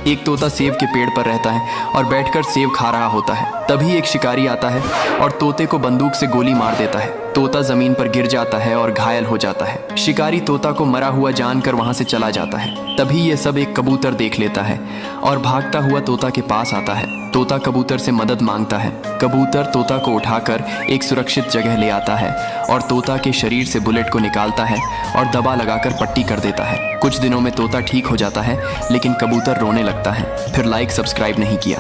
एक तोता सेब के पेड़ पर रहता है और बैठकर सेब खा रहा होता है। तभी एक शिकारी आता है और तोते को बंदूक से गोली मार देता है। तोता जमीन पर गिर जाता है और घायल हो जाता है। शिकारी तोता को मरा हुआ जानकर वहां से चला जाता है। तभी ये सब एक कबूतर देख लेता है और भागता हुआ तोता के पास आता है। तोता कबूतर से मदद मांगता है। कबूतर तोता को उठाकर एक सुरक्षित जगह ले आता है और तोता के शरीर से बुलेट को निकालता है और दबा लगाकर पट्टी कर देता है। कुछ दिनों में तोता ठीक हो जाता है, लेकिन कबूतर रोने लगता है। फिर लाइक सब्सक्राइब नहीं किया।